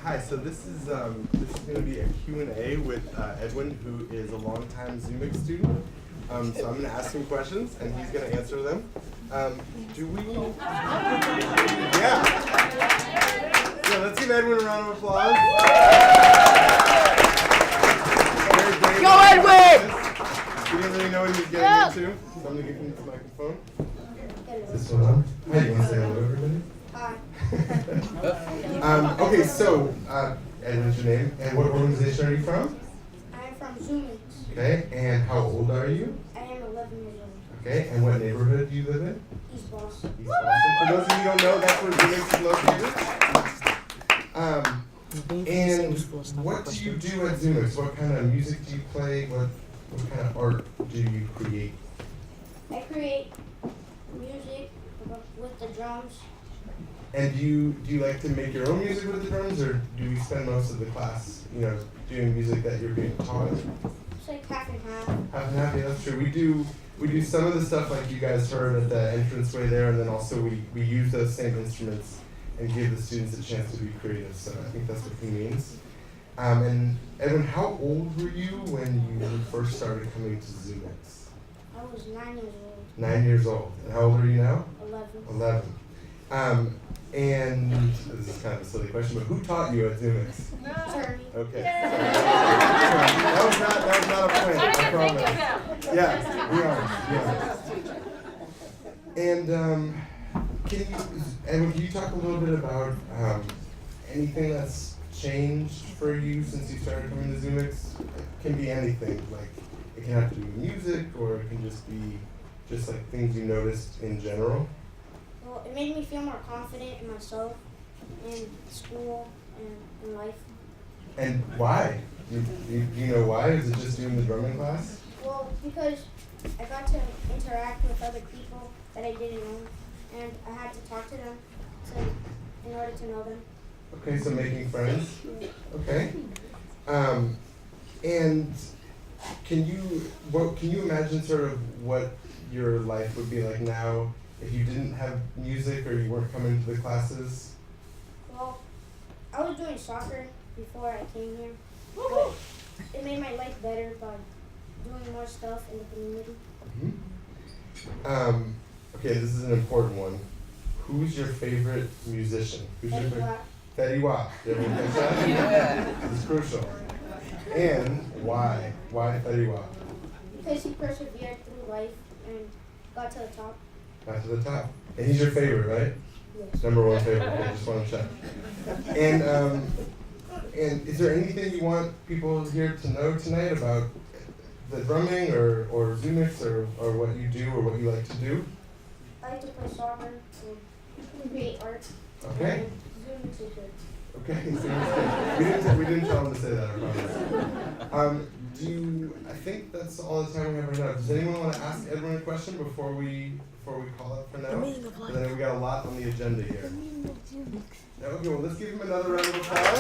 Hi, so this is going to be a Q&A with Edwin, who is a longtime ZUMIX student. So I'm going to ask him questions, and he's going to answer them. Do we? Yeah. Yeah. Let's give Edwin a round of applause. Go, Edwin! He didn't really know what he was getting into, so I'm going to give him the microphone. Is this one on? Hi, you want to say hello, everybody? Hi. Okay, so Edwin's your name, and what organization are you from? I am from ZUMIX. Okay, and how old are you? I am 11 years old. Okay, and what neighborhood do you live in? East Boston. East Boston. For those of you who don't know, that's where ZUMIX is located. And what do you do at ZUMIX? What kind of music do you play? What kind of art do you create? I create music with the drums. And do you like to make your own music with the drums, or do you spend most of the class, doing music that you're being taught? It's like half and half. Half and half, yeah, that's true. We do some of the stuff like you guys heard at the entranceway there, and then also we use those same instruments and give the students a chance to be creative. So I think that's what he means. And Edwin, how old were you when you first started coming to ZUMIX? I was 9 years old. 9 years old. And how old are you now? 11. 11. And this is kind of a silly question, but who taught you at ZUMIX? Journey. Okay. That was not a plan, I promise. Yeah, we are. And can you talk a little bit about anything that's changed for you since you started coming to ZUMIX? It can be anything, like it can have to do with music, or it can just be like things you noticed in general. Well, it made me feel more confident in myself, in school, and in life. And why? Do you know why? Is it just doing the drumming class? Well, because I got to interact with other people that I didn't know, and I had to talk to them in order to know them. Okay, so making friends. Yeah. Okay. And can you imagine sort of what your life would be like now if you didn't have music or you weren't coming to the classes? Well, I was doing soccer before I came here, but it made my life better by doing more stuff in the community. Mm-hmm. Okay, this is an important one. Who's your favorite musician? Who's your favorite? Fetty Wap. Did everyone catch that? Yeah. It's crucial. And why? Why Fetty Wap? Because he persevered through life and got to the top. Got to the top. And he's your favorite, right? Yes. Number one favorite. I just want to check. And is there anything you want people here to know tonight about the drumming or ZUMIX or what you do or what you like to do? I like to play soccer and create art. Okay. And ZUMIX is good. Okay, so we didn't tell him to say that, I promise. I think that's all the time we have right now. Does anyone want to ask Edwin a question before we call it for now? And then we got a lot on the agenda here. Okay, well let's give him another round of applause.